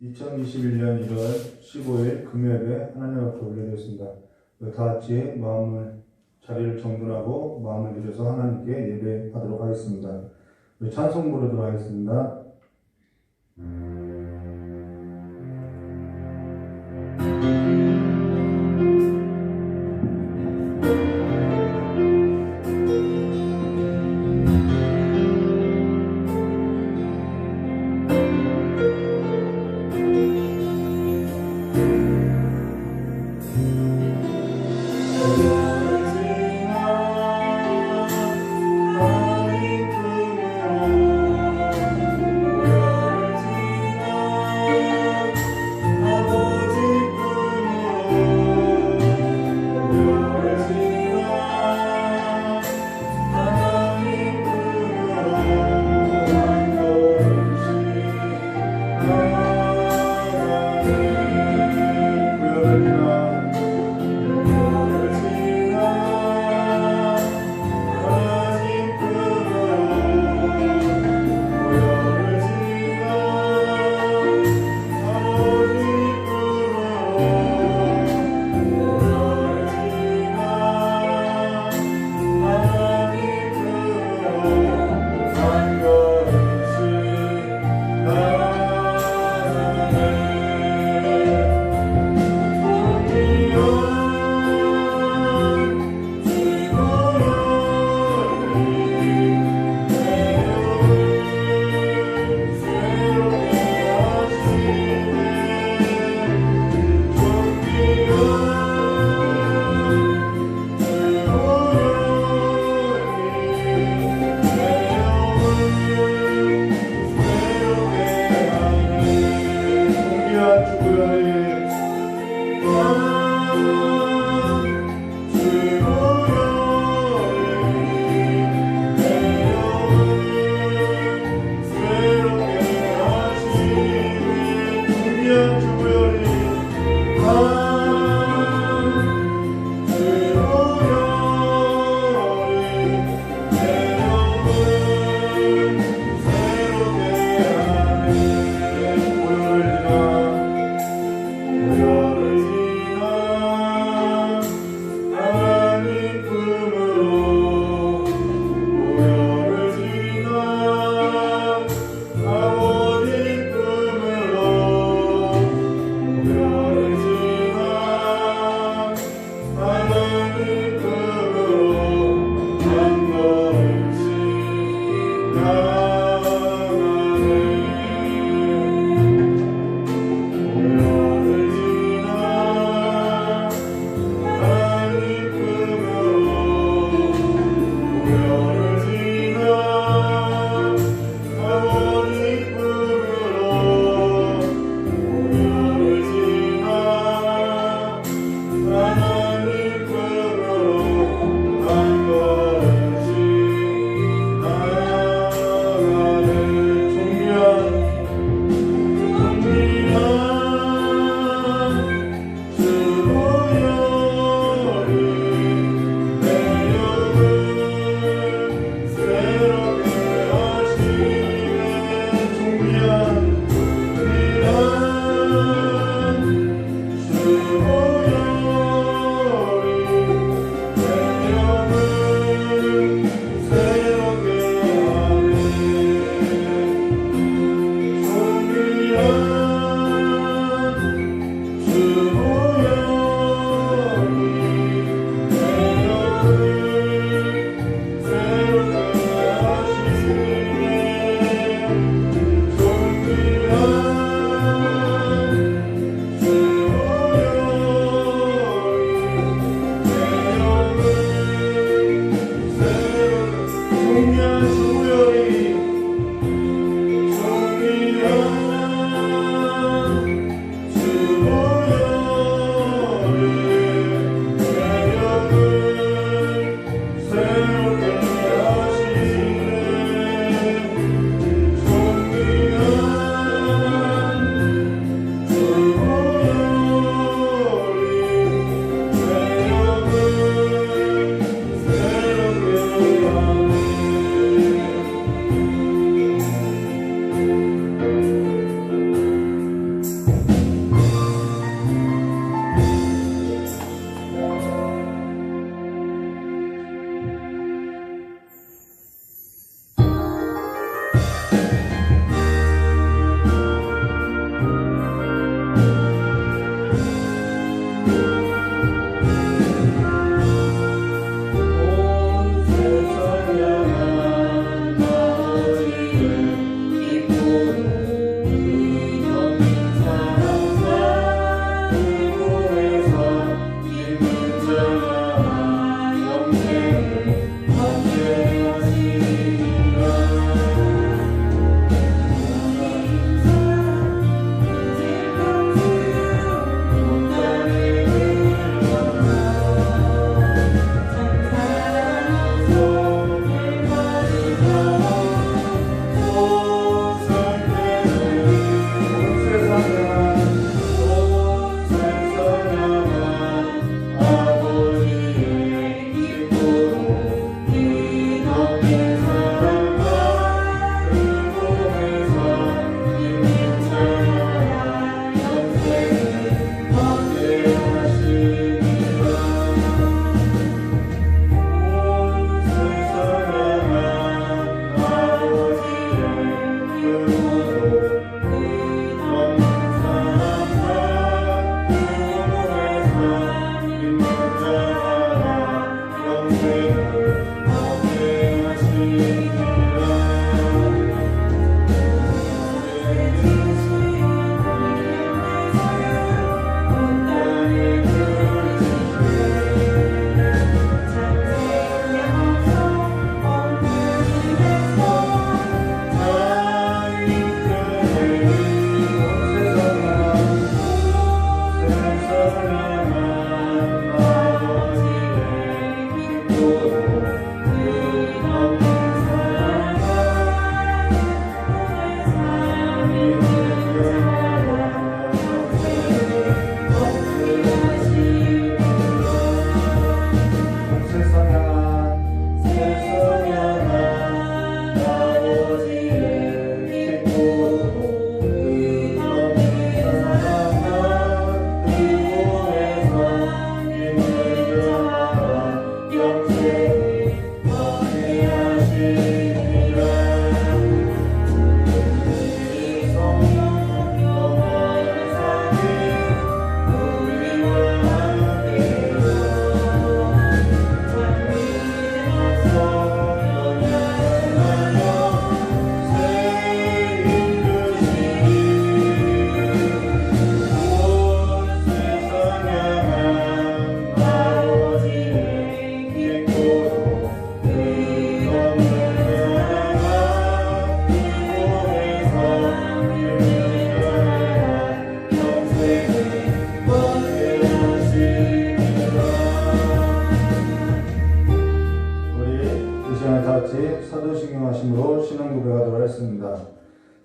2021년 1월 15일 금요일에 하나님 앞에 올려드렸습니다. 다 같이 자리를 정돈하고 마음을 들여서 하나님께 예배하도록 하겠습니다. 찬송 부르도록 하겠습니다.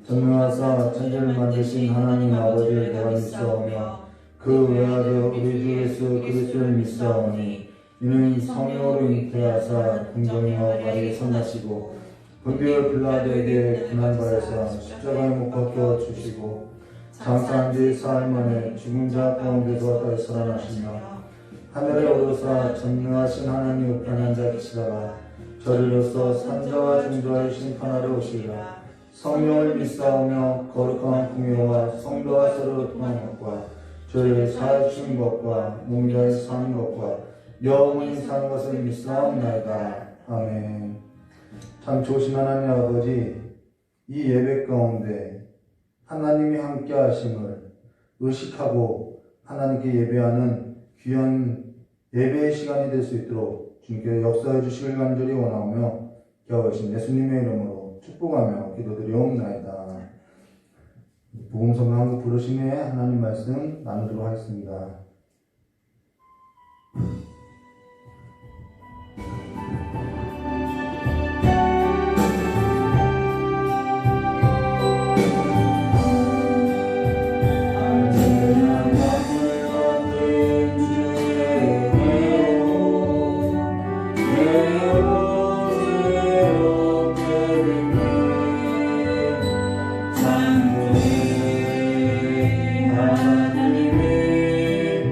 전능하사 천지를 만드신 하나님 아버지를 내가 믿사오며 그 외아들 우리 주 예수 그리스도를 믿사오니 이는 성령으로 잉태하사 궁정이와 바리에 선나시고 본디오 빌라도에게 고난받아서 십자가에 못 박혀 주시고 장사한 지 사흘 만에 죽은 자 가운데서 다시 살아나시며 하늘에 오르사 전능하신 하나님 우편에 앉아 계시다가 저리로서 산자와 중자를 심판하러 오시리라. 성령을 믿사오며 거룩한 공예와 성도와 서로 통하는 것과 죄를 사하여 주신 것과 몸이 다해 사는 것과 영원히 사는 것을 믿사옵나이다. 아멘. 참 좋으신 하나님 아버지, 이 예배 가운데 하나님이 함께 하심을 의식하고 하나님께 예배하는 귀한 예배의 시간이 될 수 있도록 주님께 역사해 주시길 간절히 원하오며 기하오신 예수님의 이름으로 축복하며 기도드리옵나이다. 복음성경 한국 부르심에 하나님 말씀 나누도록 하겠습니다. 하나님의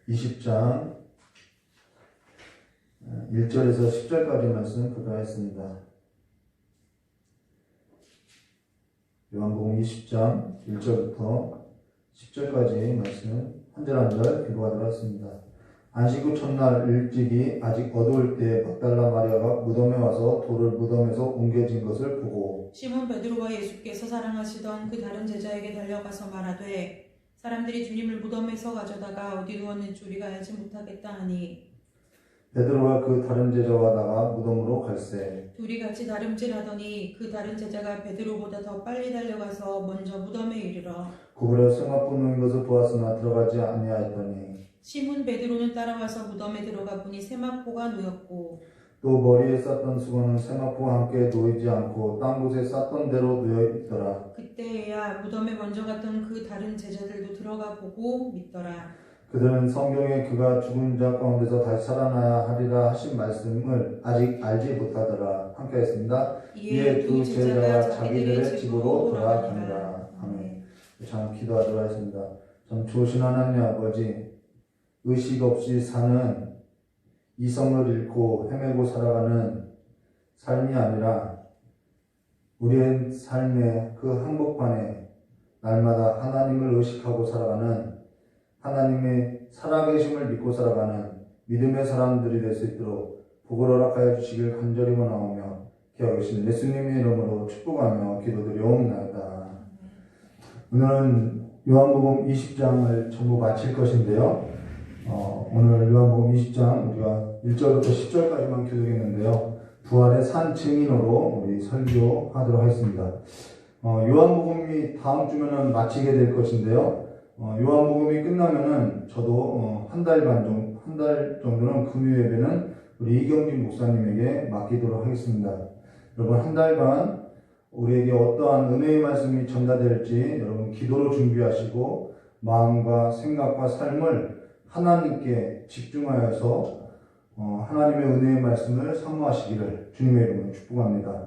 20장 1절에서 10절까지 말씀 보도록 하겠습니다. 요한복음 20장 1절부터 10절까지 말씀 한 절 한 절 기도하도록 하겠습니다. 안식 후 첫날 일찍이 아직 어두울 때 막달라 마리아가 무덤에 와서 돌을 무덤에서 옮겨진 것을 보고 시몬 베드로가 예수께서 사랑하시던 그 다른 제자에게 달려가서 말하되 사람들이 주님을 무덤에서 가져다가 어디 두었는지 우리가 알지 못하겠다 하니 베드로가 그 다른 제자와 나가 무덤으로 갈새 둘이 같이 다름질하더니 그 다른 제자가 베드로보다 더 빨리 달려가서 먼저 무덤에 이르러 구부려 쇠마포 놓인 것을 보았으나 들어가지 아니하였더니 시몬 베드로는 따라와서 무덤에 들어가 보니 세마포가 놓였고 또 머리에 쌌던 수건은 세마포와 함께 놓이지 않고 딴 곳에 쌌던 대로 놓여 있더라. 그때야 무덤에 먼저 갔던 그 다른 제자들도 들어가 보고 믿더라. 그들은 성경에 그가 죽은 자 가운데서 다시 살아나야 하리라 하신 말씀을 아직 알지 못하더라. 함께 했습니다. 이에 두 제자가 자기들의 집으로 돌아가니라. 아멘. 참 기도하도록 하겠습니다. 참 좋으신 하나님 아버지, 의식 없이 사는 이성을 잃고 헤매고 살아가는 삶이 아니라 우리의 삶의 그 한복판에 날마다 하나님을 의식하고 살아가는 하나님의 살아계심을 믿고 살아가는 믿음의 사람들이 될 수 있도록 복을 허락하여 주시길 간절히 원하오며 기하고 계신 예수님의 이름으로 축복하며 기도드리옵나이다. 오늘은 요한복음 20장을 전부 마칠 것인데요. 오늘 요한복음 20장 우리가 1절부터 10절까지만 교독했는데요. 부활의 산 증인으로 우리 설교하도록 하겠습니다. 요한복음이 다음 주면은 마치게 될 것인데요. 요한복음이 끝나면은 저도 한 달 정도는 금요 예배는 우리 이경진 목사님에게 맡기도록 하겠습니다. 여러분 한 달간 우리에게 어떠한 은혜의 말씀이 전달될지 여러분 기도로 준비하시고 마음과 생각과 삶을 하나님께 집중하여서 하나님의 은혜의 말씀을 사모하시기를 주님의 이름으로 축복합니다.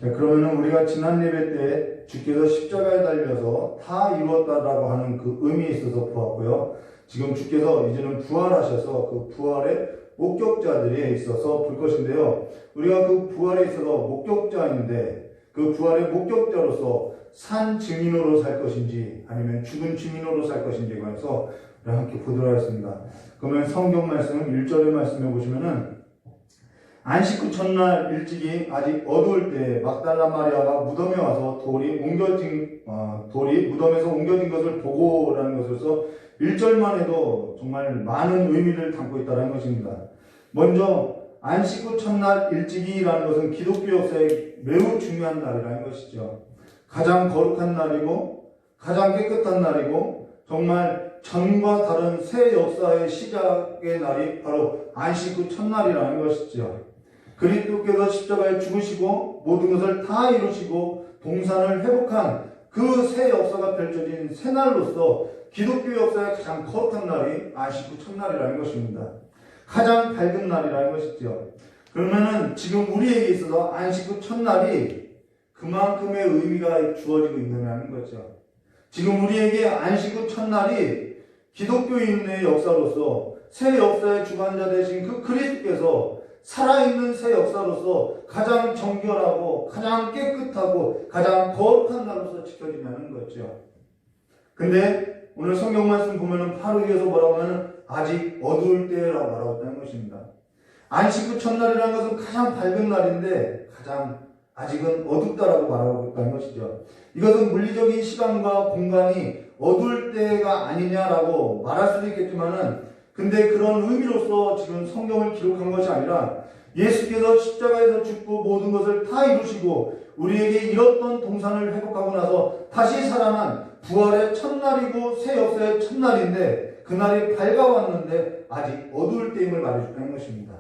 자, 그러면은 우리가 지난 예배 때 주께서 십자가에 달려서 다 이루었다라고 하는 그 의미에 있어서 보았고요. 지금 주께서 이제는 부활하셔서 그 부활의 목격자들에 있어서 볼 것인데요. 우리가 그 부활에 있어서 목격자인데 그 부활의 목격자로서 산 증인으로 살 것인지 아니면 죽은 증인으로 살 것인지에 관해서 함께 보도록 하겠습니다. 그러면 성경 말씀 1절의 말씀해 보시면은 안식 후 첫날 일찍이 아직 어두울 때 막달라 마리아가 무덤에 와서 돌이 무덤에서 옮겨진 것을 보고라는 것에서 1절만 해도 정말 많은 의미를 담고 있다는 것입니다. 먼저 안식 후 첫날 일찍이라는 것은 기독교 역사에 매우 중요한 날이라는 것이죠. 가장 거룩한 날이고 가장 깨끗한 날이고 정말 전과 다른 새 역사의 시작의 날이 바로 안식 후 첫날이라는 것이죠. 그리스도께서 십자가에 죽으시고 모든 것을 다 이루시고 동산을 회복한 그 새 역사가 펼쳐진 새 날로서 기독교 역사의 가장 거룩한 날이 안식 후 첫날이라는 것입니다. 가장 밝은 날이라는 것이죠. 그러면은 지금 우리에게 있어서 안식 후 첫날이 그만큼의 의미가 주어지고 있느냐는 거죠. 지금 우리에게 안식 후 첫날이 기독교인의 역사로서 새 역사의 주관자 되신 그 그리스도께서 살아있는 새 역사로서 가장 정결하고 가장 깨끗하고 가장 거룩한 날로서 지켜지냐는 거죠. 근데 오늘 성경 말씀 보면은 바로 위에서 뭐라고 하면 아직 어두울 때라고 말하고 있다는 것입니다. 안식 후 첫날이라는 것은 가장 밝은 날인데 가장 아직은 어둡다라고 말하고 있다는 것이죠. 이것은 물리적인 시간과 공간이 어두울 때가 아니냐라고 말할 수도 있겠지만은 근데 그런 의미로서 지금 성경을 기록한 것이 아니라 예수께서 십자가에서 죽고 모든 것을 다 이루시고 우리에게 잃었던 동산을 회복하고 나서 다시 살아난 부활의 첫날이고 새 역사의 첫날인데 그날이 밝아왔는데 아직 어두울 때임을 말해준다는 것입니다.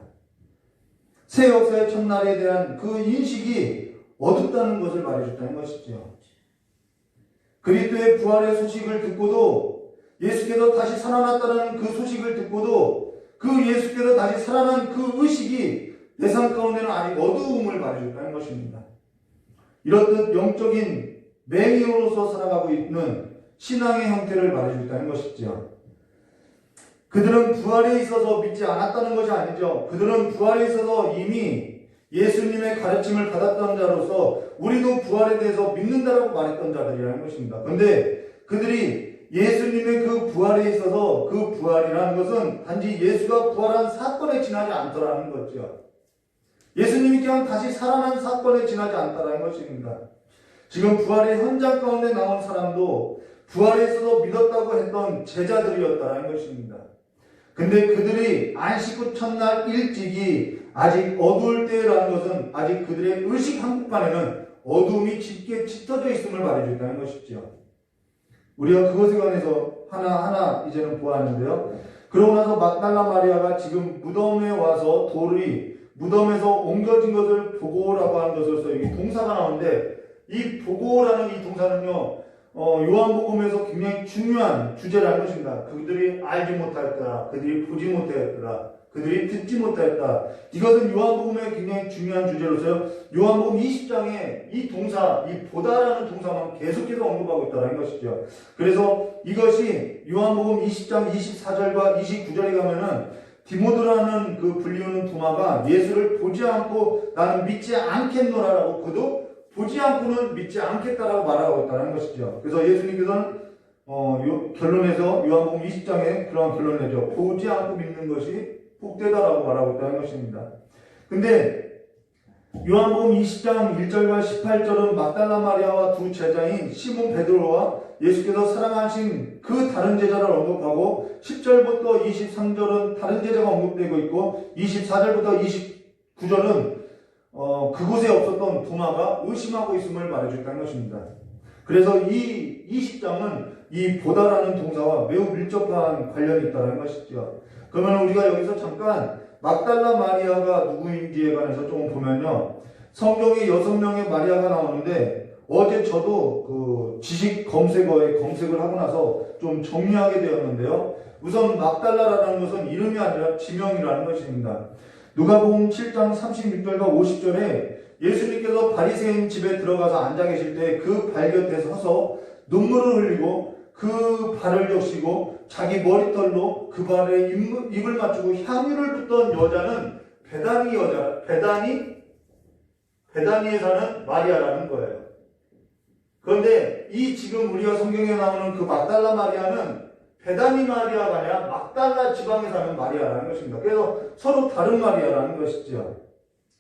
새 역사의 첫날에 대한 그 인식이 어둡다는 것을 말해줬다는 것이죠. 그리스도의 부활의 소식을 듣고도 예수께서 다시 살아났다는 그 소식을 듣고도 그 예수께서 다시 살아난 그 의식이 내 삶 가운데는 아직 어두움을 말해줬다는 것입니다. 이렇듯 영적인 맹인으로서 살아가고 있는 신앙의 형태를 말해줬다는 것이죠. 그들은 부활에 있어서 믿지 않았다는 것이 아니죠. 그들은 부활에 있어서 이미 예수님의 가르침을 받았던 자로서 우리도 부활에 대해서 믿는다라고 말했던 자들이라는 것입니다. 그런데 그들이 예수님의 그 부활에 있어서 그 부활이라는 것은 단지 예수가 부활한 사건에 지나지 않더라는 거죠. 예수님이 그냥 다시 살아난 사건에 지나지 않다라는 것입니다. 지금 부활의 현장 가운데 나온 사람도 부활에 있어서 믿었다고 했던 제자들이었다라는 것입니다. 근데 그들이 안식 후 첫날 일찍이 아직 어두울 때라는 것은 아직 그들의 의식 한복판에는 어둠이 짙게 짙어져 있음을 말해준다는 것이죠. 우리가 그것에 관해서 하나하나 이제는 보았는데요. 그러고 나서 막달라 마리아가 지금 무덤에 와서 돌이 무덤에서 옮겨진 것을 보고라고 하는 것으로서 여기 동사가 나오는데 이 보고라는 이 동사는요. 요한복음에서 굉장히 중요한 주제라는 것입니다. 그들이 알지 못하였더라. 그들이 보지 못하였더라. 그들이 듣지 못하였다. 이것은 요한복음의 굉장히 중요한 주제로서요. 요한복음 20장에 이 동사, 이 보다라는 동사만 계속해서 언급하고 있다는 것이죠. 그래서 이것이 요한복음 20장 24절과 29절에 가면은 디모드라는 그 불리우는 도마가 예수를 보지 않고 나는 믿지 않겠노라라고 그도 보지 않고는 믿지 않겠다라고 말하고 있다는 것이죠. 그래서 예수님께서는 결론에서 요한복음 20장에 그런 결론을 내죠. 보지 않고 믿는 것이 복되다라고 말하고 있다는 것입니다. 근데 요한복음 20장 1절과 18절은 막달라 마리아와 두 제자인 시몬 베드로와 예수께서 사랑하신 그 다른 제자를 언급하고 10절부터 23절은 다른 제자가 언급되고 있고 24절부터 29절은 그곳에 없었던 도마가 의심하고 있음을 말해줬다는 것입니다. 그래서 이 20장은 이 보다라는 동사와 매우 밀접한 관련이 있다는 것이죠. 그러면 우리가 여기서 잠깐 막달라 마리아가 누구인지에 관해서 조금 보면요. 성경에 6명의 마리아가 나오는데 어제 저도 그 지식 검색어에 검색을 하고 나서 좀 정리하게 되었는데요. 우선 막달라라는 것은 이름이 아니라 지명이라는 것입니다. 누가복음 7장 36절과 50절에 예수님께서 바리새인 집에 들어가서 앉아 계실 때 그 발 곁에 서서 눈물을 흘리고 그 발을 적시고 자기 머리털로 그 발에 입을 맞추고 향유를 붓던 여자는 베다니에 사는 마리아라는 거예요. 그런데 이 지금 우리가 성경에 나오는 그 막달라 마리아는 베다니 마리아가 아니라 막달라 지방에 사는 마리아라는 것입니다. 그래서 서로 다른 마리아라는 것이죠.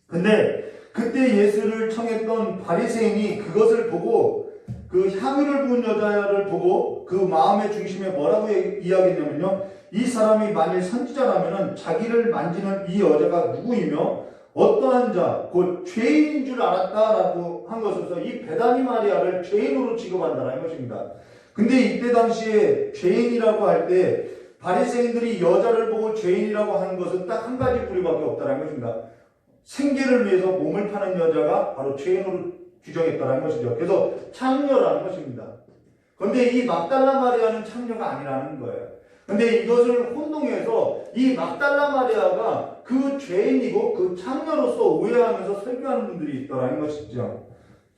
근데 그때 예수를 청했던 바리새인이 그것을 보고 그 향유를 부은 여자를 보고 그 마음의 중심에 뭐라고 이야기했냐면요. 이 사람이 만일 선지자라면 자기를 만지는 이 여자가 누구이며 어떠한 자, 곧 죄인인 줄 알았다라고 한 것으로서 이 베다니 마리아를 죄인으로 취급한다는 것입니다. 근데 이때 당시에 죄인이라고 할 때 바리새인들이 여자를 보고 죄인이라고 하는 것은 딱 한 가지 부류밖에 없다는 것입니다. 생계를 위해서 몸을 파는 여자가 바로 죄인으로 규정했다는 것이죠. 그래서 창녀라는 것입니다. 그런데 이 막달라 마리아는 창녀가 아니라는 거예요. 그런데 이것을 혼동해서 이 막달라 마리아가 그 죄인이고 그 창녀로서 오해하면서 설교하는 분들이 있다는 것이죠.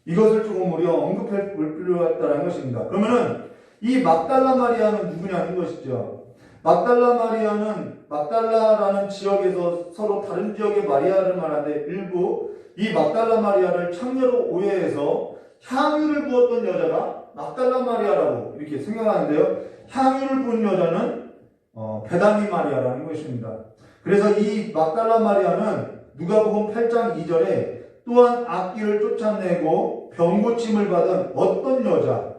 이것을 조금 우리가 언급할 필요가 있다는 것입니다. 그러면은 이 막달라 마리아는 누구냐는 것이죠. 막달라 마리아는 막달라라는 지역에서 서로 다른 지역의 마리아를 말하는데 일부 이 막달라 마리아를 창녀로 오해해서 향유를 부었던 여자가 막달라 마리아라고 이렇게 생각하는데요. 향유를 부은 여자는 베다니 마리아라는 것입니다. 그래서 이 막달라 마리아는 누가복음 8장 2절에 또한 악귀를 쫓아내고 병고침을 받은 어떤 여자,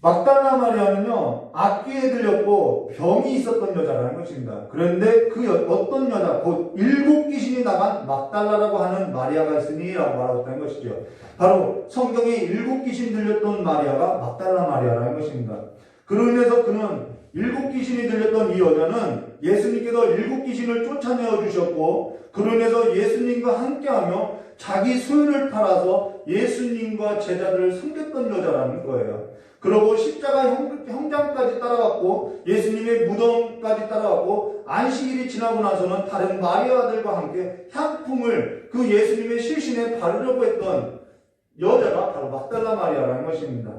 막달라 마리아는요 악귀에 들렸고 병이 있었던 여자라는 것입니다. 그런데 그 어떤 여자, 곧 7 귀신이 나간 막달라라고 하는 마리아가 있으니라고 말하고 있다는 것이죠. 바로 성경에 7 귀신 들렸던 마리아가 막달라 마리아라는 것입니다. 그로 인해서 그는 7 귀신이 들렸던 이 여자는 예수님께서 7 귀신을 쫓아내어 주셨고 그로 인해서 예수님과 함께하며 자기 소유를 팔아서 예수님과 제자들을 섬겼던 여자라는 거예요. 그러고 십자가 형장까지 따라갔고 예수님의 무덤까지 따라갔고 안식일이 지나고 나서는 다른 마리아들과 함께 향품을 그 예수님의 실신에 바르려고 했던 여자가 바로 막달라 마리아라는 것입니다.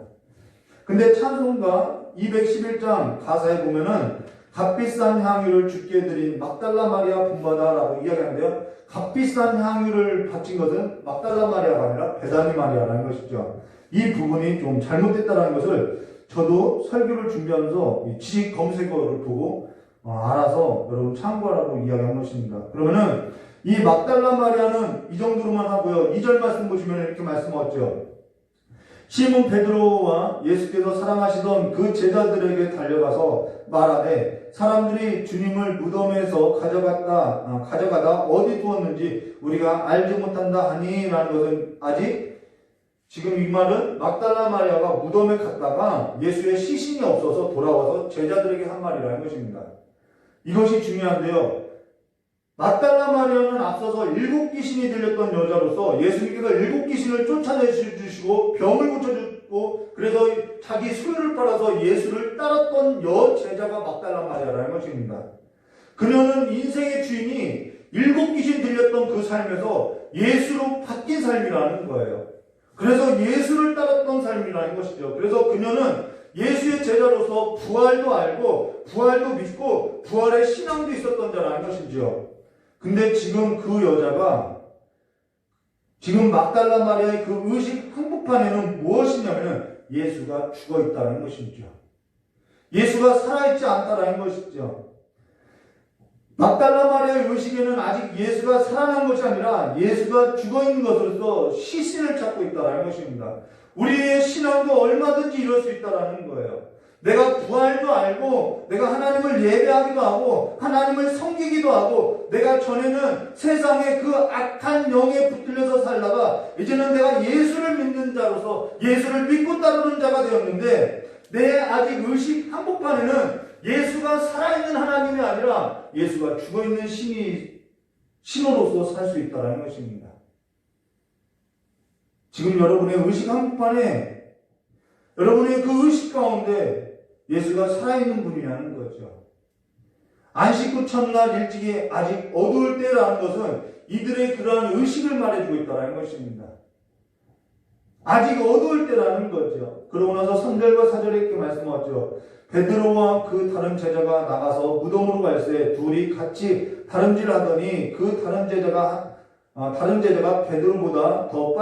근데 찬송가 211장 가사에 보면은 값비싼 향유를 주께 드린 막달라 마리아 분바다라고 이야기하는데요. 값비싼 향유를 바친 것은 막달라 마리아가 아니라 베다니 마리아라는 것이죠. 이 부분이 좀 잘못됐다는 것을 저도 설교를 준비하면서 이 지식 검색어를 보고 알아서 여러분 참고하라고 이야기한 것입니다. 그러면은 이 막달라 마리아는 이 정도로만 하고요. 2절 말씀 보시면 이렇게 말씀하셨죠. 시몬 베드로와 예수께서 사랑하시던 그 제자들에게 달려가서 말하되 사람들이 주님을 무덤에서 가져가다 어디 두었는지 우리가 알지 못한다 하니라는 것은 아직 지금 이 말은 막달라 마리아가 무덤에 갔다가 예수의 시신이 없어서 돌아와서 제자들에게 한 말이라는 것입니다. 이것이 중요한데요. 막달라 마리아는 앞서서 7귀신이 들렸던 여자로서 예수님께서 7귀신을 쫓아내주시고 병을 고쳐주고 그래서 자기 소유를 팔아서 예수를 따랐던 여제자가 막달라 마리아라는 것입니다. 그녀는 인생의 주인이 7귀신 들렸던 그 삶에서 예수로 바뀐 삶이라는 거예요. 그래서 예수를 따랐던 삶이라는 것이죠. 그래서 그녀는 예수의 제자로서 부활도 알고 부활도 믿고 부활의 신앙도 있었던 자라는 것이죠. 근데 지금 그 여자가 지금 막달라 마리아의 그 의식 한복판에는 무엇이냐면 예수가 죽어 있다는 것이죠. 예수가 살아있지 않다라는 것이죠. 막달라 마리아의 의식에는 아직 예수가 살아난 것이 아니라 예수가 죽어 있는 것으로서 시신을 찾고 있다는 것입니다. 우리의 신앙도 얼마든지 이럴 수 있다는 거예요. 내가 부활도 알고 내가 하나님을 예배하기도 하고 하나님을 섬기기도 하고 내가 전에는 세상의 그 악한 영에 붙들려서 살다가 이제는 내가 예수를 믿는 자로서 예수를 믿고 따르는 자가 되었는데 내 아직 의식 한복판에는 예수가 살아있는 하나님이 아니라 예수가 죽어있는 신으로서 살 수 있다는 것입니다. 지금 여러분의 의식 한복판에 여러분의 그 의식 가운데 예수가 살아있는 분이라는 거죠. 안식 후 첫날 일찍이 아직 어두울 때라는 것은 이들의 그러한 의식을 말해주고 있다는 것입니다. 아직 어두울 때라는 거죠. 그러고 나서 3절과 4절에 이렇게 말씀하죠. 베드로와 그 다른 제자가 나가서 무덤으로 갈새 둘이 같이 다름질하더니 그 다른 제자가 베드로보다 더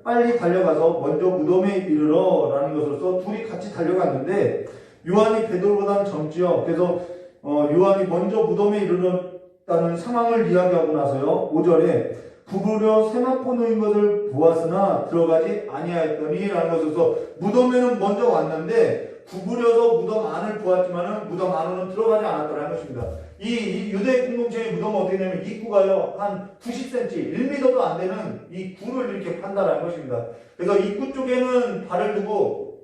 빨리 달려가서 먼저 무덤에 이르러 라는 것으로서 둘이 같이 달려갔는데 요한이 베드로보다는 젊지요. 그래서 요한이 먼저 무덤에 이르렀다는 상황을 이야기하고 나서요. 5절에 구부려 세마포 놓인 것을 보았으나 들어가지 아니하였더니 라는 것으로서 무덤에는 먼저 왔는데 구부려서 무덤 안을 보았지만은 무덤 안으로는 들어가지 않았다는 것입니다. 이 유대 공동체의 무덤은 어떻게 되냐면 입구가요 한 90cm, 1m도 안 되는 이 굴을 이렇게 판다라는 것입니다. 그래서 입구 쪽에는 발을 두고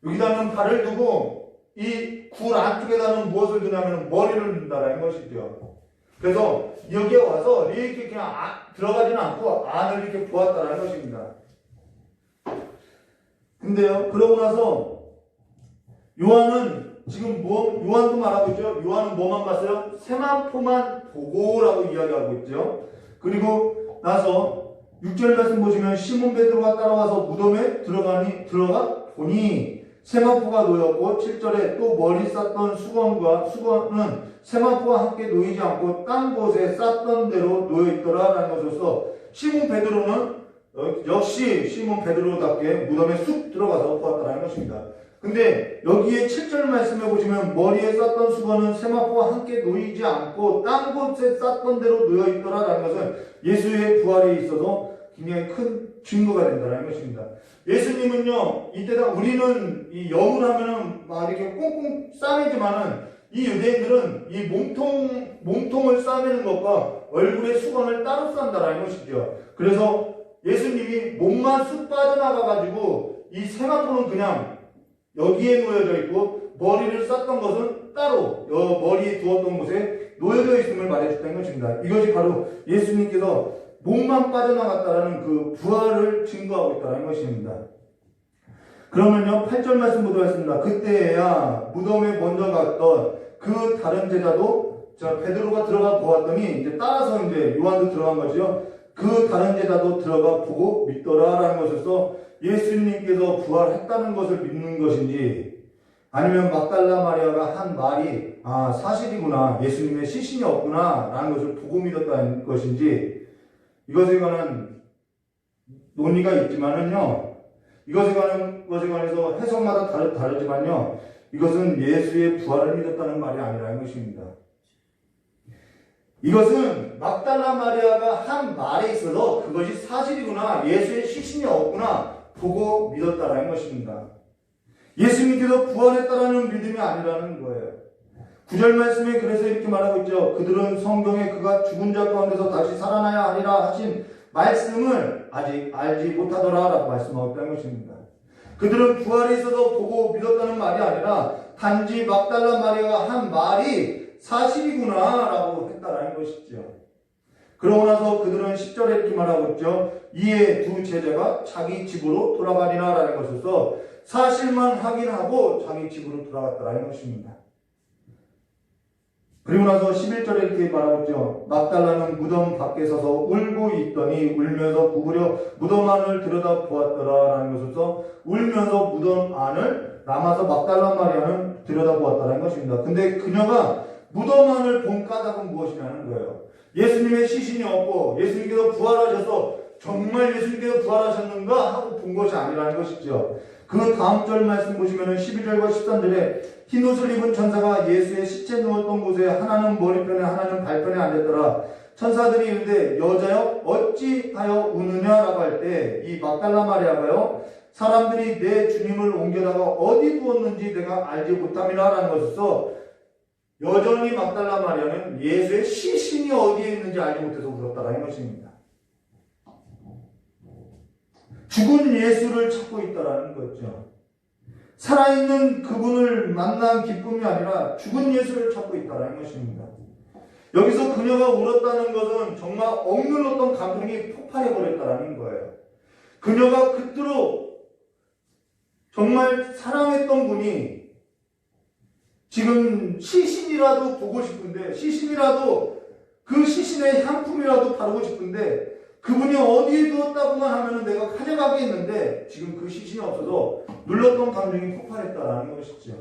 여기다는 발을 두고 이 굴 안쪽에다는 무엇을 두냐면 머리를 둔다라는 것이죠. 그래서 여기에 와서 이렇게 그냥 들어가지는 않고 안을 이렇게 보았다라는 것입니다. 근데요, 그러고 나서 요한은 지금 요한도 말하고 있죠. 요한은 뭐만 봤어요? 세마포만 보고라고 이야기하고 있죠. 그리고 나서 6절 말씀 보시면 시몬 베드로가 따라와서 무덤에 들어가 보니 세마포가 놓였고 7절에 또 머리 쌌던 수건은 세마포와 함께 놓이지 않고 딴 곳에 쌌던 대로 놓여있더라 라는 것으로서 시몬 베드로는 역시 시몬 베드로답게 무덤에 쑥 들어가서 보았다는 것입니다. 근데 여기에 7절 말씀해 보시면 머리에 쌌던 수건은 세마포와 함께 놓이지 않고 딴 곳에 쌌던 대로 놓여있더라 라는 것은 예수의 부활에 있어서 굉장히 큰 증거가 된다는 것입니다. 예수님은요, 이때다 우리는 이 염을 하면은 막 이렇게 꽁꽁 싸매지만은 이 유대인들은 이 몸통을 싸매는 것과 얼굴에 수건을 따로 싼다라는 것이죠. 그래서 예수님이 몸만 쑥 빠져나가가지고 이 세마포는 그냥 여기에 놓여져 있고 머리를 쌌던 것은 따로 머리에 두었던 곳에 놓여져 있음을 말해줬다는 것입니다. 이것이 바로 예수님께서 몸만 빠져나갔다라는 그 부활을 증거하고 있다는 것입니다. 그러면요 8절 말씀 보도록 하겠습니다. 그때야 무덤에 먼저 갔던 그 다른 제자도 베드로가 들어가 보았더니 이제 따라서 이제 요한도 들어간 거죠. 그 다른 제자도 들어가 보고 믿더라라는 것에서 예수님께서 부활했다는 것을 믿는 것인지 아니면 막달라 마리아가 한 말이 사실이구나, 예수님의 시신이 없구나 라는 것을 보고 믿었다는 것인지, 이것에 관한 논의가 있지만은요, 이것에 관한 것에 관해서 해석마다 다르지만요, 이것은 예수의 부활을 믿었다는 말이 아니라는 것입니다. 이것은 막달라 마리아가 한 말에 있어서 그것이 사실이구나, 예수의 시신이 없구나 보고 믿었다라는 것입니다. 예수님께서 부활했다라는 믿음이 아니라는 거예요. 9절 말씀에 그래서 이렇게 말하고 있죠. 그들은 성경에 그가 죽은 자 가운데서 다시 살아나야 하리라 하신 말씀을 아직 알지 못하더라 라고 말씀하고 있다는 것입니다. 그들은 부활에 있어서 보고 믿었다는 말이 아니라 단지 막달라 마리아가 한 말이 사실이구나 라고 했다라는 것이죠. 그러고 나서 그들은 10절에 이렇게 말하고 있죠. 이에 두 제자가 자기 집으로 돌아가리라 라는 것에서 사실만 확인하고 자기 집으로 돌아갔다라는 것입니다. 그리고 나서 11절에 이렇게 말하고 있죠. 막달라는 무덤 밖에 서서 울고 있더니 울면서 구부려 무덤 안을 들여다보았더라 라는 것에서 울면서 무덤 안을 남아서 막달라 마리아는 들여다보았다라는 것입니다. 근데 그녀가 무덤 안을 본 까닭은 무엇이냐는 거예요. 예수님의 시신이 없고 예수님께서 부활하셔서 정말 예수님께서 부활하셨는가 하고 본 것이 아니라는 것이죠. 그 다음 절 말씀 보시면 12절과 13절에 흰옷을 입은 천사가 예수의 시체 누웠던 곳에 하나는 머리편에 하나는 발편에 앉았더라. 천사들이 이르되 여자여 어찌하여 우느냐라고 할 때 이 막달라 마리아가요, 사람들이 내 주님을 옮겨다가 어디 두었는지 내가 알지 못함이라라는 것에서 여전히 막달라 마리아는 예수의 시신이 어디에 있는지 알지 못해서 울었다라는 것입니다. 죽은 예수를 찾고 있다라는 거죠. 살아있는 그분을 만난 기쁨이 아니라 죽은 예수를 찾고 있다라는 것입니다. 여기서 그녀가 울었다는 것은 정말 억눌렀던 감정이 폭발해버렸다라는 거예요. 그녀가 그토록 정말 사랑했던 분이 지금 시신이라도 보고 싶은데, 시신이라도 그 시신의 향품이라도 바르고 싶은데 그분이 어디에 두었다고만 하면 내가 가져가겠는데 지금 그 시신이 없어서 눌렀던 감정이 폭발했다라는 것이죠.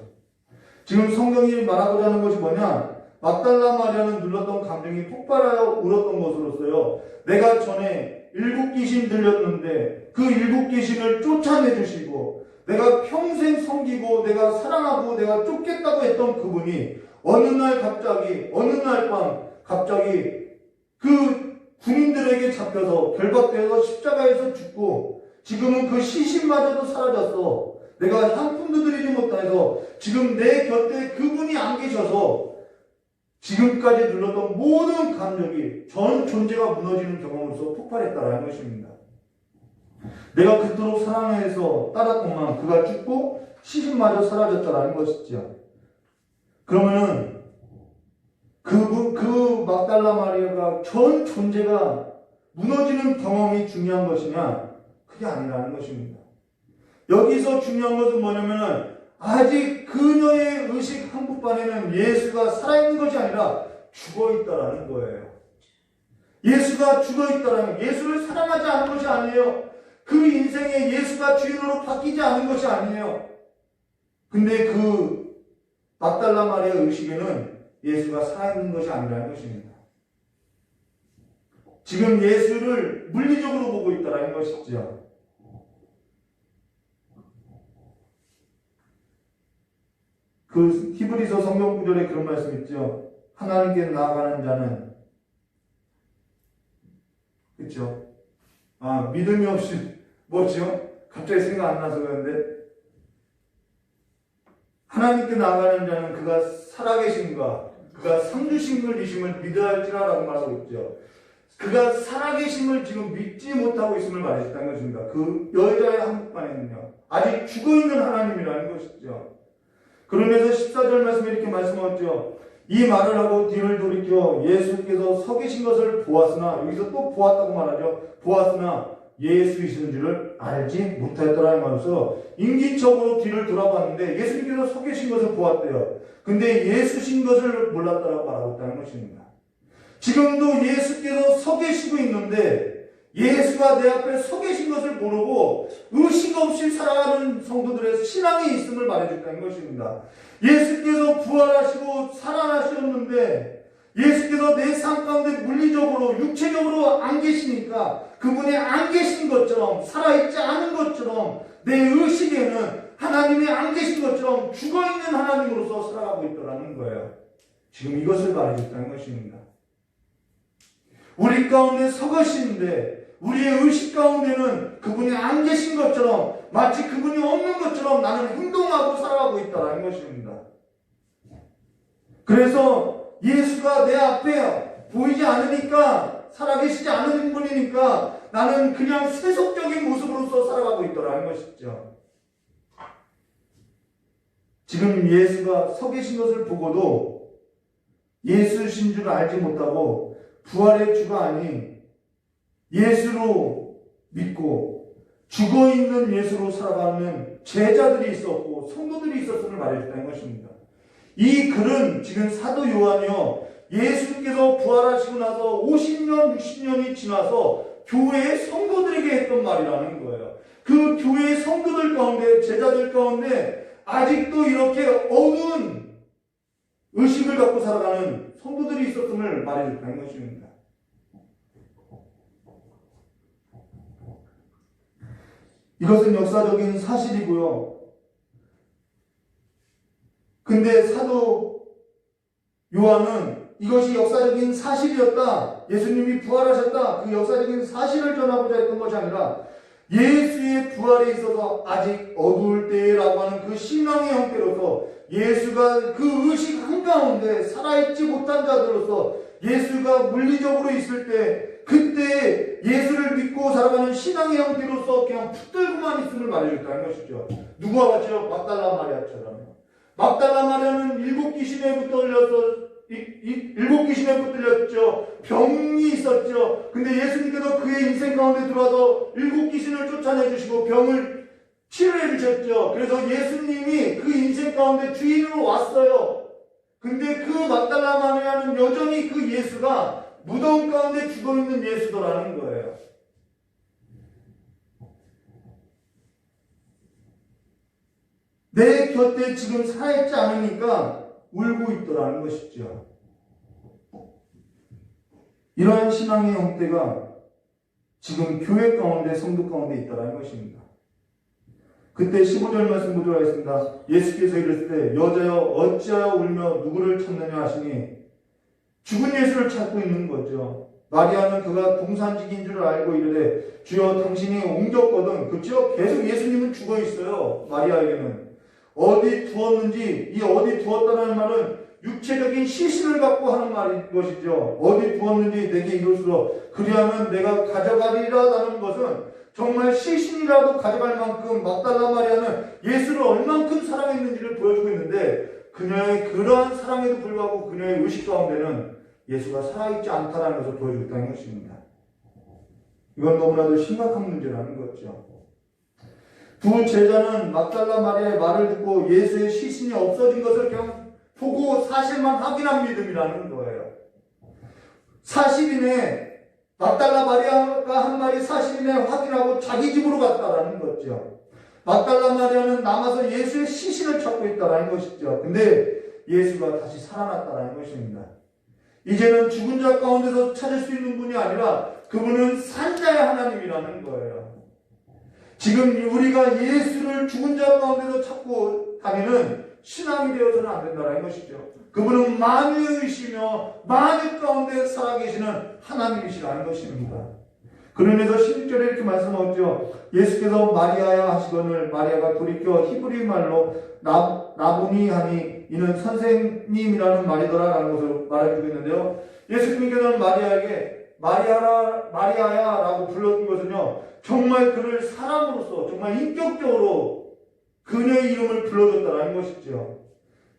지금 성경이 말하고자 하는 것이 뭐냐? 막달라 마리아는 눌렀던 감정이 폭발하여 울었던 것으로서요, 내가 전에 7 귀신 들렸는데 그 7 귀신을 쫓아내주시고 내가 평생 섬기고 내가 사랑하고 내가 쫓겠다고 했던 그분이 어느 날 밤 갑자기 그 군인들에게 잡혀서 결박되어서 십자가에서 죽고 지금은 그 시신마저도 사라졌어. 내가 향품도 드리지 못해서 지금 내 곁에 그분이 안 계셔서 지금까지 눌렀던 모든 감정이 전 존재가 무너지는 경험으로서 폭발했다라는 것입니다. 내가 그토록 사랑해서 따랐건만 그가 죽고 시신마저 사라졌다라는 것이죠. 그러면은 그 막달라 마리아가 전 존재가 무너지는 경험이 중요한 것이냐? 그게 아니라는 것입니다. 여기서 중요한 것은 뭐냐면은 아직 그녀의 의식 한복판에는 예수가 살아있는 것이 아니라 죽어있다라는 거예요. 예수가 죽어있다라는, 예수를 사랑하지 않은 것이 아니에요. 그 인생에 예수가 주인으로 바뀌지 않은 것이 아니에요. 근데 그 막달라 마리아 의식에는 예수가 살아있는 것이 아니라는 것입니다. 지금 예수를 물리적으로 보고 있다는 것이죠. 그 히브리서 성경 구절에 그런 말씀 있죠. 하나님께 나아가는 자는, 그렇죠? 믿음이 없이 뭐죠? 갑자기 생각 안 나서 그런데 하나님께 나아가는 자는 그가 살아계심과 그가 상주심을 이심을 믿어야 할지라라고 말하고 있죠. 그가 살아계심을 지금 믿지 못하고 있음을 말했다는 것입니다. 그 여자의 한복판에는요, 아직 죽어있는 하나님이라는 것이죠. 그러면서 14절 말씀에 이렇게 말씀하셨죠. 이 말을 하고 뒤를 돌이켜 예수께서 서 계신 것을 보았으나, 여기서 또 보았다고 말하죠. 보았으나 예수이신 줄을 알지 못하였더라 말해서 인기적으로 뒤를 돌아봤는데 예수님께서 서 계신 것을 보았대요. 근데 예수신 것을 몰랐다라고 말하고 있다는 것입니다. 지금도 예수께서 서 계시고 있는데 예수가 내 앞에 서 계신 것을 모르고 의식 없이 살아가는 성도들의 신앙이 있음을 말해줬다는 것입니다. 예수께서 부활하시고 살아나셨는데 예수께서 내 삶 가운데 물리적으로 육체적으로 안 계시니까 그분이 안 계신 것처럼 살아있지 않은 것처럼 내 의식에는 하나님이 안 계신 것처럼 죽어있는 하나님으로서 살아가고 있더라는 거예요. 지금 이것을 말해줬다는 것입니다. 우리 가운데 서 계시는데 우리의 의식 가운데는 그분이 안 계신 것처럼 마치 그분이 없는 것처럼 나는 행동하고 살아가고 있다는 것입니다. 그래서 예수가 내 앞에 보이지 않으니까 살아계시지 않은 분이니까 나는 그냥 세속적인 모습으로서 살아가고 있더라는 것이죠. 지금 예수가 서 계신 것을 보고도 예수신 줄 알지 못하고 부활의 주가 아닌 예수로 믿고 죽어있는 예수로 살아가는 제자들이 있었고 성도들이 있었음을 말해줬다는 것입니다. 이 글은 지금 사도 요한이요, 예수님께서 부활하시고 나서 50년, 60년이 지나서 교회의 성도들에게 했던 말이라는 거예요. 그 교회의 성도들 가운데, 제자들 가운데 아직도 이렇게 어두운 의식을 갖고 살아가는 성도들이 있었음을 말해줬다는 것입니다. 이것은 역사적인 사실이고요. 근데 사도 요한은 이것이 역사적인 사실이었다, 예수님이 부활하셨다, 그 역사적인 사실을 전하고자 했던 것이 아니라 예수의 부활에 있어서 아직 어두울 때라고 하는 그 신앙의 형태로서 예수가 그 의식 한가운데 살아있지 못한 자들로서 예수가 물리적으로 있을 때 그때 예수를 믿고 살아가는 신앙의 형태로서 그냥 붙들고만 있음을 말해줬다는 것이죠. 누구와 같이요? 막달라 마리아처럼. 막달라 마리아는 일곱 귀신에 붙들렸죠. 병이 있었죠. 근데 예수님께서 그의 인생 가운데 들어와서 일곱 귀신을 쫓아내 주시고 병을 치료해 주셨죠. 그래서 예수님이 그 인생 가운데 주인으로 왔어요. 근데 그 막달라 마리아는 여전히 그 예수가 무덤 가운데 죽어있는 예수더라는 거예요. 내 곁에 지금 살아있지 않으니까 울고 있더라는 것이죠. 이러한 신앙의 형태가 지금 교회 가운데, 성도 가운데 있다는 것입니다. 그때 15절 말씀 보도록 하겠습니다. 예수께서 이르실 때 여자여 어찌하여 울며 누구를 찾느냐 하시니 죽은 예수를 찾고 있는 거죠. 마리아는 그가 동산직인 줄 알고 이르되 주여 당신이 옮겼거든. 그렇죠? 계속 예수님은 죽어 있어요. 마리아에게는. 어디 두었는지, 이 어디 두었다는 말은 육체적인 시신을 갖고 하는 말인 것이죠. 어디 두었는지 내게 이룰수록 그리하면 내가 가져가리라라는 것은 정말 시신이라도 가져갈 만큼 막달라 마리아는 예수를 얼만큼 사랑했는지를 보여주고 있는데 그녀의 그러한 사랑에도 불구하고 그녀의 의식 가운데는 예수가 살아있지 않다는 것을 보여주고 있다는 것입니다. 이건 너무나도 심각한 문제라는 거죠. 두 제자는 막달라 마리아의 말을 듣고 예수의 시신이 없어진 것을 그냥 보고 사실만 확인한 믿음이라는 거예요. 40인에 막달라 마리아가 한 말이 40인에 확인하고 자기 집으로 갔다라는 거죠. 막달라 마리아는 남아서 예수의 시신을 찾고 있다라는 것이죠. 근데 예수가 다시 살아났다라는 것입니다. 이제는 죽은 자 가운데서 찾을 수 있는 분이 아니라 그분은 산자의 하나님이라는 거예요. 지금 우리가 예수를 죽은 자 가운데서 찾고 다니는 신앙이 되어서는 안 된다는 것이죠. 그분은 만유이시며 만유 가운데 살아계시는 하나님이시라는 것입니다. 그러면서 11절에 이렇게 말씀하죠. 예수께서 마리아야 하시거늘 마리아가 돌이켜 히브리 말로 라보니 하니 이는 선생님이라는 말이더라라는 것을 말해주고 있는데요. 예수님께서는 마리아에게 마리아야 라고 불렀던 것은요, 정말 그를 사람으로서 정말 인격적으로 그녀의 이름을 불러줬다는 것이죠.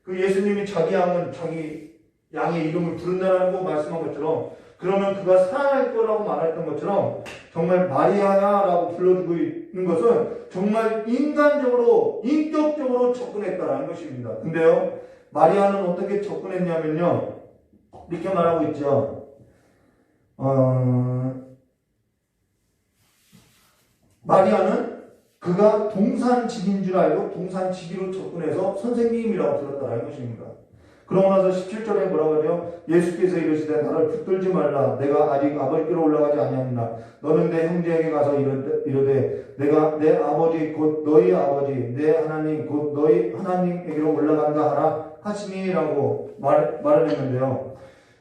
그 예수님이 자기 양의 이름을 부른다라고 말씀한 것처럼, 그러면 그가 살아날 거라고 말했던 것처럼 정말 마리아야라고 불러주고 있는 것은 정말 인간적으로 인격적으로 접근했다라는 것입니다. 근데요, 마리아는 어떻게 접근했냐면요, 이렇게 말하고 있죠. 마리아는 그가 동산직인 줄 알고 동산직이로 접근해서 선생님이라고 불렀다라는 것입니다. 그러고 나서 17절에 뭐라고 하죠? 예수께서 이르시되 나를 붙들지 말라. 내가 아직 아버지께로 올라가지 아니하니라. 너는 내 형제에게 가서 이르되 내가 내 아버지 곧 너희 아버지 내 하나님 곧 너희 하나님에게로 올라간다 하라 하시니라고 말을 했는데요.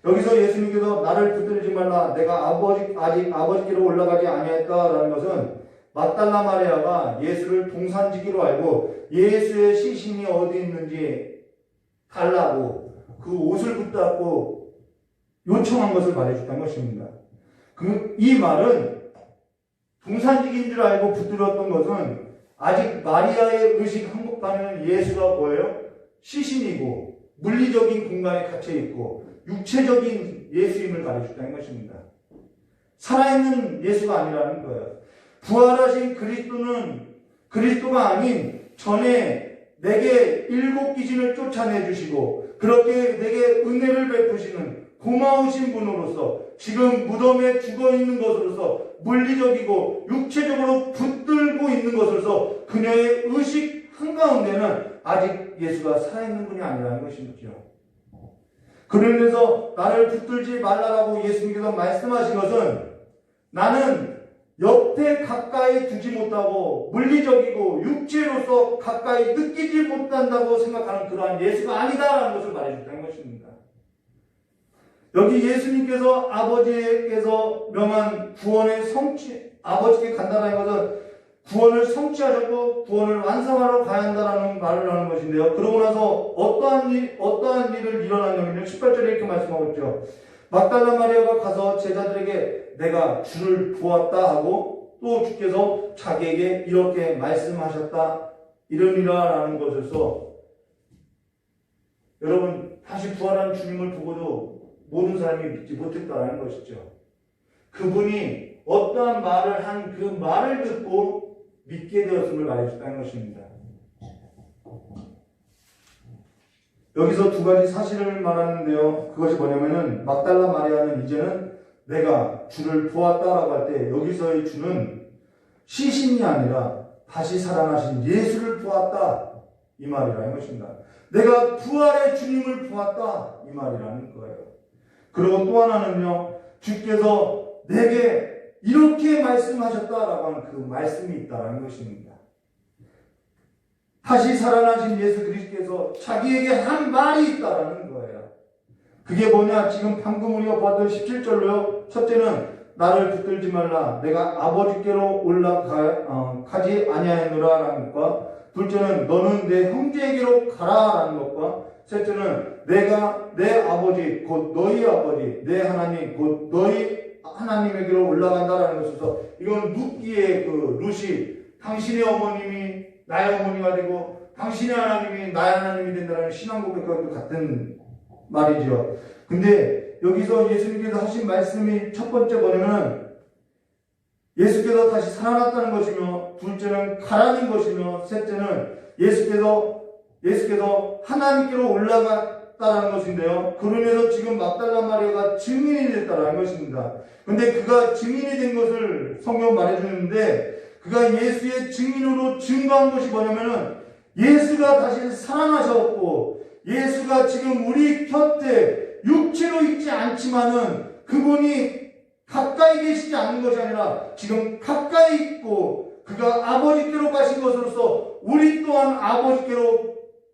여기서 예수님께서 나를 붙들지 말라. 내가 아직 아버지께로 올라가지 아니했다라는 것은 막달라 마리아가 예수를 동산지기로 알고 예수의 시신이 어디 있는지 달라고 그 옷을 붙잡고 요청한 것을 말해줬다는 것입니다. 이 말은 동산지기인 줄 알고 붙들었던 것은 아직 마리아의 의식 한복판에는 예수가 뭐예요? 시신이고 물리적인 공간에 갇혀 있고 육체적인 예수임을 가르쳤다는 것입니다. 살아있는 예수가 아니라는 거예요. 부활하신 그리스도가 아닌 전에 내게 7 귀신을 쫓아내주시고 그렇게 내게 은혜를 베푸시는 고마우신 분으로서 지금 무덤에 죽어있는 것으로서 물리적이고 육체적으로 붙들고 있는 것으로서 그녀의 의식 한가운데는 아직 예수가 살아있는 분이 아니라는 것이죠. 그러면서 나를 붙들지 말라라고 예수님께서 말씀하신 것은 나는 옆에 가까이 두지 못하고 물리적이고 육체로서 가까이 느끼지 못한다고 생각하는 그러한 예수가 아니다라는 것을 말해줬다는 것입니다. 여기 예수님께서 아버지께서 명한 구원의 아버지께 간다는 것은 구원을 성취하셨고 구원을 완성하러 가야 한다라는 말을 하는 것인데요. 그러고 나서 어떠한 일을 일어났냐면요. 18절에 이렇게 말씀하고 있죠. 막달라 마리아가 가서 제자들에게 내가 주를 보았다 하고 또 주께서 자기에게 이렇게 말씀하셨다 이러니라라는 것에서 여러분 다시 부활한 주님을 보고도 모든 사람이 믿지 못했다라는 것이죠. 그분이 어떠한 말을 한 그 말을 듣고 믿게 되었음을 말해줬다는 것입니다. 여기서 2가지 사실을 말하는데요. 그것이 뭐냐면은 막달라 마리아는 이제는 내가 주를 보았다라고 할 때 여기서의 주는 시신이 아니라 다시 살아나신 예수를 보았다 이 말이라는 것입니다. 내가 부활의 주님을 보았다 이 말이라는 거예요. 그리고 또 하나는요. 주께서 내게 이렇게 말씀하셨다라고 하는 그 말씀이 있다라는 것입니다. 다시 살아나신 예수 그리스도께서 자기에게 한 말이 있다라는 거예요. 그게 뭐냐? 지금 방금 우리가 봤던 17절로요. 첫째는 나를 붙들지 말라. 내가 아버지께로 올라가지 아니하였노라라는 것과 둘째는 너는 내 형제에게로 가라라는 것과 셋째는 내가 내 아버지 곧 너희 아버지 내 하나님 곧 너희 하나님에게로 올라간다라는 것에서 이건 룻기의 그 룻이 당신의 어머님이 나의 어머니가 되고 당신의 하나님이 나의 하나님이 된다는 신앙 고백과도 같은 말이죠. 근데 여기서 예수님께서 하신 말씀이 첫 번째 뭐냐면 예수께서 다시 살아났다는 것이며 둘째는 가라는 것이며 셋째는 예수께서 하나님께로 올라갔다라는 것인데요. 그러면서 지금 막달라 마리아가 증인이 됐다라는 것입니다. 근데 그가 증인이 된 것을 성경 말해주는데 그가 예수의 증인으로 증거한 것이 뭐냐면은 예수가 다시 살아나셨고 예수가 지금 우리 곁에 육체로 있지 않지만은 그분이 가까이 계시지 않는 것이 아니라 지금 가까이 있고 그가 아버지께로 가신 것으로서 우리 또한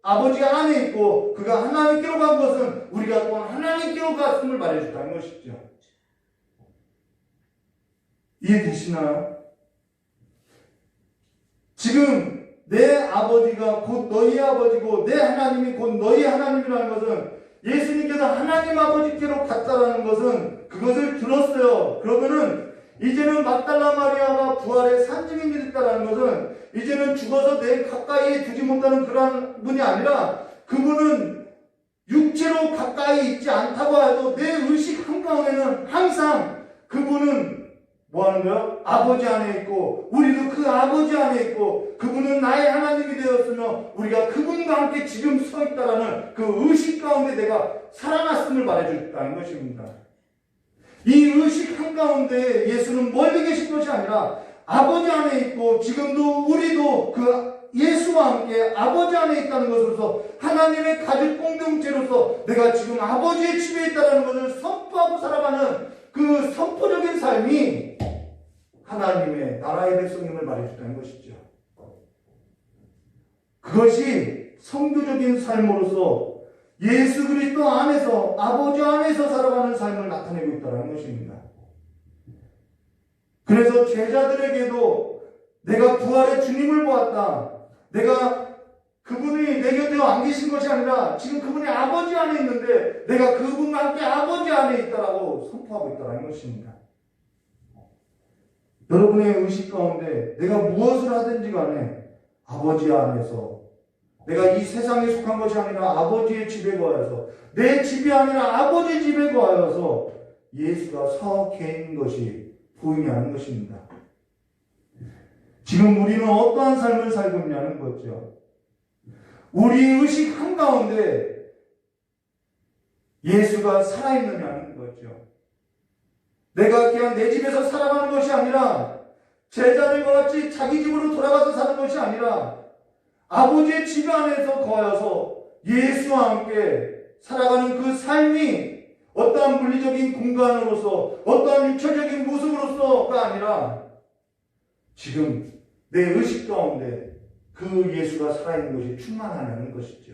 아버지 안에 있고 그가 하나님께로 간 것은 우리가 또한 하나님께로 갔음을 말해줬다는 것이죠. 이해되시나요? 지금 내 아버지가 곧 너희 아버지고 내 하나님이 곧 너희 하나님이라는 것은 예수님께서 하나님 아버지께로 갔다라는 것은 그것을 들었어요. 그러면은 이제는 막달라 마리아가 부활의 산증인이 됐다라는 것은 이제는 죽어서 내 가까이에 두지 못하는 그러한 분이 아니라 그분은 육체로 가까이 있지 않다고 해도 내 의식 한가운데는 항상 그분은 뭐 하는 거야? 아버지 안에 있고 우리도 그 아버지 안에 있고 그분은 나의 하나님이 되었으며 우리가 그분과 함께 지금 서 있다라는 그 의식 가운데 내가 살아났음을 말해줬다는 것입니다. 이 의식 한가운데 예수는 멀리 계신 것이 아니라 아버지 안에 있고 지금도 우리도 그 예수와 함께 아버지 안에 있다는 것으로서 하나님의 가족 공동체로서 내가 지금 아버지의 집에 있다는 것을 선포하고 살아가는 그 선포적인 삶이 하나님의 나라의 백성임을 말해준다는 것이죠. 그것이 성교적인 삶으로서 예수 그리스도 안에서 아버지 안에서 살아가는 삶을 나타내고 있다는 것입니다. 그래서 제자들에게도 내가 부활의 주님을 보았다. 내가 그분이 내 곁에 안 계신 것이 아니라 지금 그분이 아버지 안에 있는데 내가 그분과 함께 아버지 안에 있다라고 선포하고 있다는 것입니다. 여러분의 의식 가운데 내가 무엇을 하든지 간에 아버지 안에서 내가 이 세상에 속한 것이 아니라 아버지의 집에 거하여서 내 집이 아니라 아버지 집에 거하여서 예수가 서 계신 것이 보이냐는 것입니다. 지금 우리는 어떠한 삶을 살고 있냐는 거죠. 우리 의식 한가운데 예수가 살아있느냐는 거죠. 내가 그냥 내 집에서 살아가는 것이 아니라 제자들과 같이 자기 집으로 돌아가서 사는 것이 아니라 아버지의 집 안에서 거하여서 예수와 함께 살아가는 그 삶이 어떠한 물리적인 공간으로서 어떠한 육체적인 모습으로서가 아니라 지금 내 의식 가운데 그 예수가 살아있는 것이 충만하냐는 것이죠.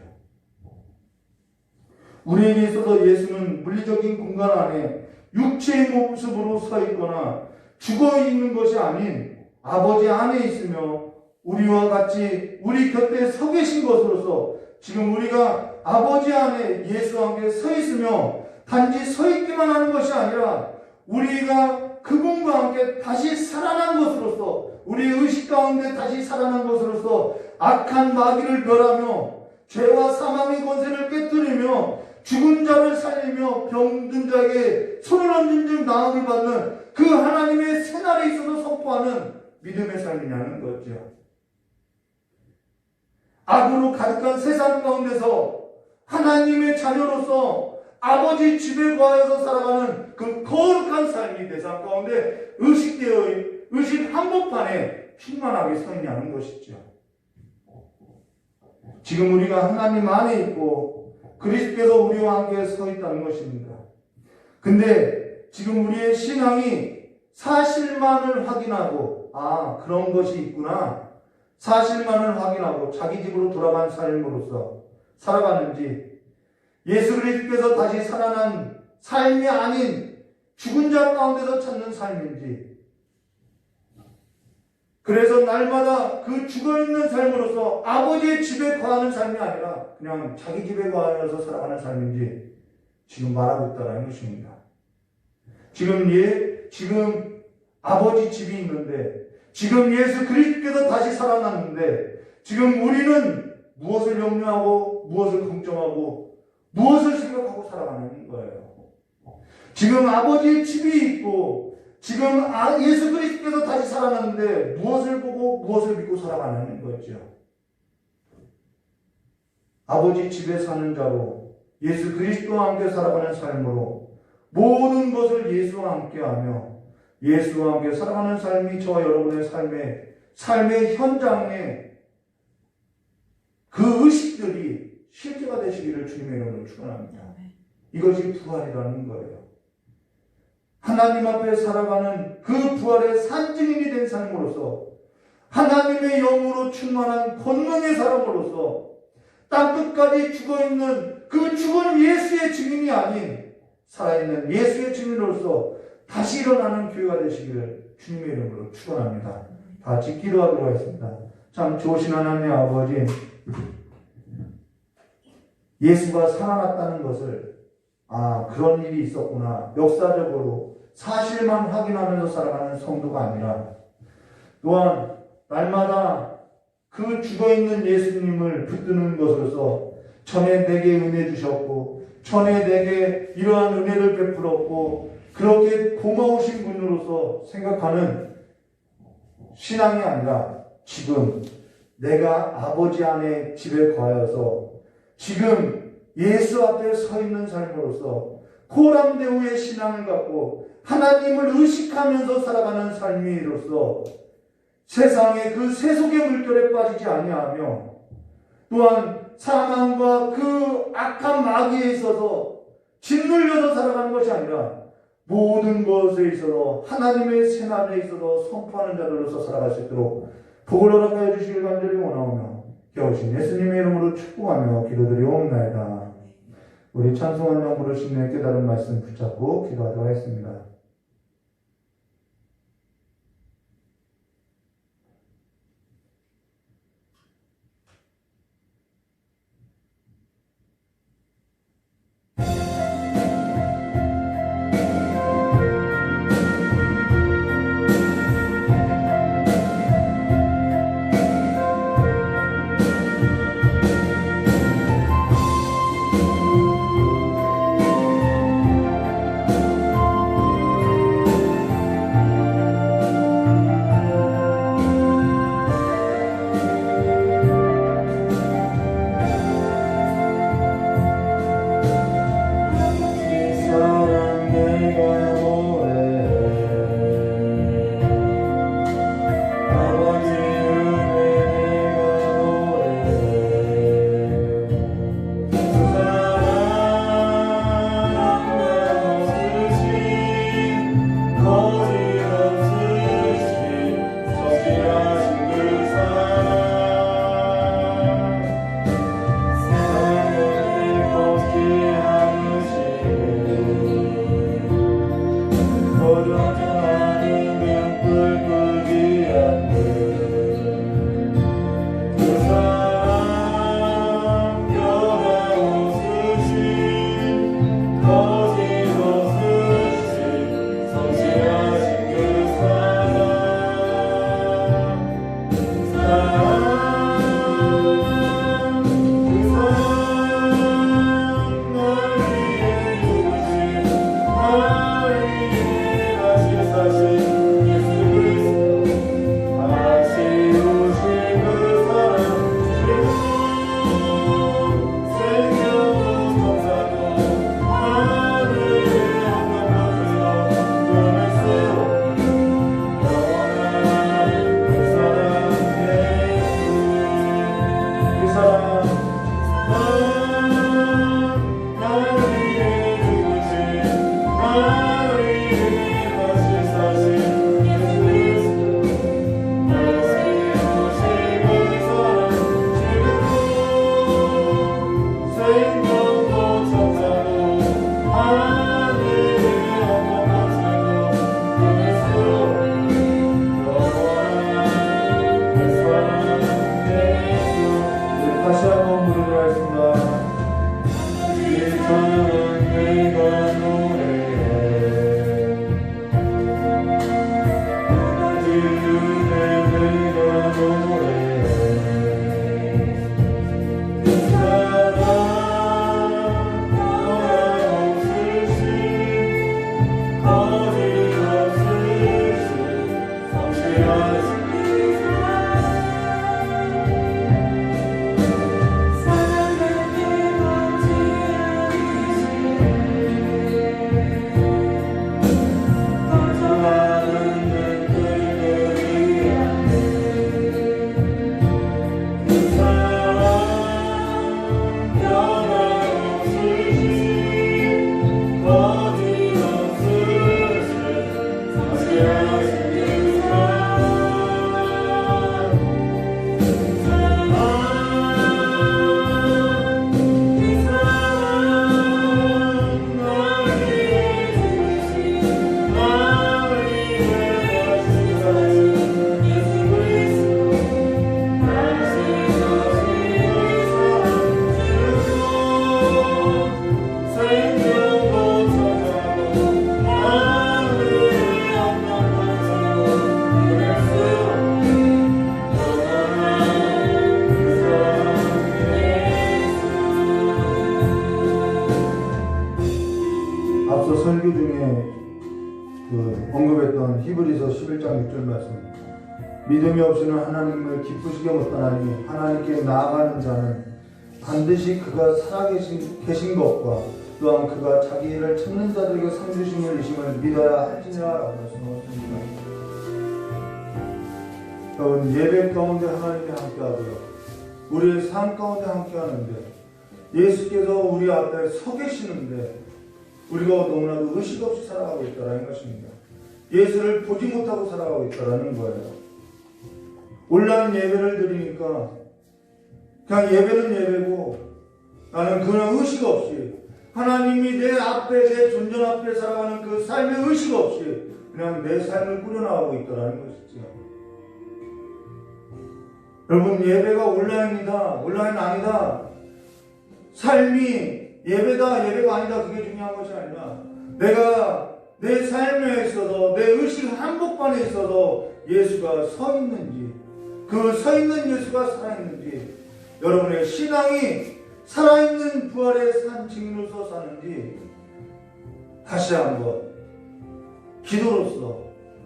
우리에게 있어서 예수는 물리적인 공간 안에 육체의 모습으로 서 있거나 죽어 있는 것이 아닌 아버지 안에 있으며 우리와 같이 우리 곁에 서 계신 것으로서 지금 우리가 아버지 안에 예수와 함께 서 있으며 단지 서 있기만 하는 것이 아니라 우리가 그분과 함께 다시 살아난 것으로서 우리의 의식 가운데 다시 살아난 것으로서 악한 마귀를 멸하며 죄와 사망의 권세를 깨뜨리며 죽은 자를 살리며 병든 자에게 손을 얹은 즉 나음을 받는 그 하나님의 새날에 있어서 선포하는 믿음의 삶이냐는 거죠. 악으로 가득한 세상 가운데서 하나님의 자녀로서 아버지 집에 거하여서 살아가는 그 거룩한 삶이 내 삶 가운데 의식 한복판에 충만하게 서 있냐는 것이죠. 지금 우리가 하나님 안에 있고 그리스도께서 우리와 함께 서 있다는 것입니다. 근데 지금 우리의 신앙이 사실만을 확인하고 그런 것이 있구나 사실만을 확인하고 자기 집으로 돌아간 삶으로서 살아가는지 예수 그리스도께서 다시 살아난 삶이 아닌 죽은 자 가운데서 찾는 삶인지 그래서 날마다 그 죽어있는 삶으로서 아버지의 집에 거하는 삶이 아니라 그냥 자기 집에 거하여서 살아가는 삶인지 지금 말하고 있다는 것입니다. 지금 아버지 집이 있는데 지금 예수 그리스도께서 다시 살아났는데 지금 우리는 무엇을 염려하고 무엇을 걱정하고 무엇을 생각하고 살아가는 거예요. 지금 아버지의 집이 있고 지금 예수 그리스도께서 다시 살아났는데 무엇을 보고 무엇을 믿고 살아가는 거죠. 아버지 집에 사는 자로 예수 그리스도와 함께 살아가는 삶으로 모든 것을 예수와 함께하며 예수와 함께 살아가는 삶이 저와 여러분의 삶의 현장에 그 의식들이 실제가 되시기를 주님의 이름으로 축원합니다. 이것이 부활이라는 거예요. 하나님 앞에 살아가는 그 부활의 산증인이 된 삶으로서 하나님의 영으로 충만한 권능의 사람으로서 땅끝까지 죽어있는 그 죽은 예수의 증인이 아닌 살아있는 예수의 증인으로서 다시 일어나는 교회가 되시기를 주님의 이름으로 축원합니다. 다 같이 기도하도록 하겠습니다. 참 좋으신 하나님의 아버지, 예수가 살아났다는 것을 그런 일이 있었구나 역사적으로 사실만 확인하면서 살아가는 성도가 아니라 또한 날마다 그 죽어있는 예수님을 붙드는 것으로서 전에 내게 은혜 주셨고 전에 내게 이러한 은혜를 베풀었고 그렇게 고마우신 분으로서 생각하는 신앙이 아니라 지금 내가 아버지 안에 집에 거하여서 지금 예수 앞에 서 있는 삶으로서 코람데우의 신앙을 갖고 하나님을 의식하면서 살아가는 삶이로서 세상의 그 세속의 물결에 빠지지 아니하며 또한 사망과 그 악한 마귀에 있어서 짓눌려서 살아가는 것이 아니라 모든 것에 있어서 하나님의 새 나라에 있어서 선포하는 자들로서 살아갈 수 있도록 복을 허락하여 주시길 간절히 원하오며 겨우신 예수님의 이름으로 축복하며 기도드리옵나이다. 우리 찬송한 영 부르시는 깨달은 말씀 붙잡고 기도하도록 하겠습니다. 설교 중에 언급했던 히브리서 11장 6절 말씀, 믿음이 없이는 하나님을 기쁘시게 못하나니 하나님께 나아가는 자는 반드시 그가 살아계신 것과 또한 그가 자기 일을 찾는 자들에게 상 주심을 믿어야 할지니라 라고 말씀하셨습니다. 여러분, 예배 가운데 하나님이 함께하고요, 우리의 삶 가운데 함께하는데, 예수께서 우리 앞에 서 계시는데 우리가 너무나도 의식 없이 살아가고 있다는 것입니다. 예수를 보지 못하고 살아가고 있다는 거예요. 온라인 예배를 드리니까 그냥 예배는 예배고, 나는 그런 의식 없이 하나님이 내 앞에, 내 존전 앞에 살아가는 그 삶의 의식 없이 그냥 내 삶을 꾸려나가고 있다는 것이죠. 여러분, 예배가 온라인이다, 온라인 아니다, 삶이 예배다, 예배가 아니다, 그게 중요한 것이 아니라 내가 내 삶에 있어서, 내 의식 한복판에 있어서 예수가 서 있는지, 그 서 있는 예수가 살아있는지, 여러분의 신앙이 살아있는 부활의 산 증인으로서 사는지 다시 한번 기도로서,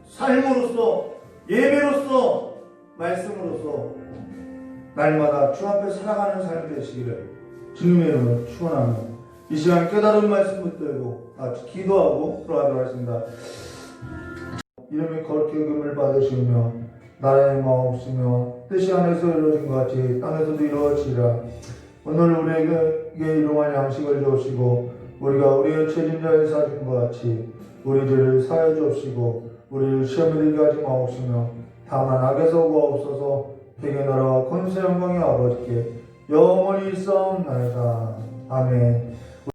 삶으로서, 예배로서, 말씀으로서 날마다 주 앞에 살아가는 삶이 되시기를 주님의 이름으로 축원합니다. 이 시간 깨달은 말씀 붙들고 같이 기도하고 들어가도록 하겠습니다. 이름이 거룩히 금을 받으시며 나라의 마옵시며 뜻이 하늘에서 이루어진 것 같이 땅에서도 이루어지라. 오늘 우리에게 일용할 양식을 주시고 우리가 우리의 책임자에 사준 것 같이 우리 죄를 사하여 주시고 우리를 시험에 들게 하지 마옵시며 다만 악에서 구하옵소서. 되게 나라와 권세 영광의 아버지께 영원히 있사옵나이다. 아멘.